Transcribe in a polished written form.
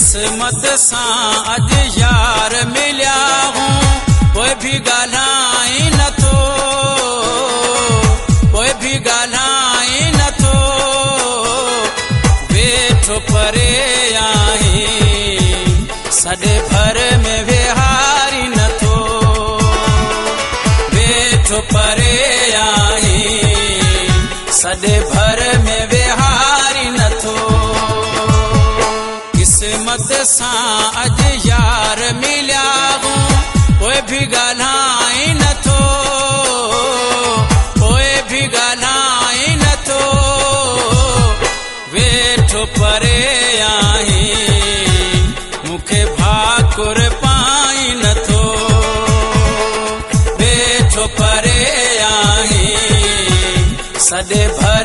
किस्मत सां अॼु यार मिलिया हूं कोई भी ॻाल्हाए नथो कोई भी ॻाल्हाए नथो वेठो परे आहीं सॾे भर में विहारी नथो वेठो परे आहीं सॾे भर में विहारी नथो किस्मत सां अॼु यार मिलिया हूं कोई भी ॻाल्हाए नथो कोई भी ॻाल्हाए नथो वेठो परे आहीं मूंखे भाकुर पाई नथो वेठो परे आहीं सॾे भर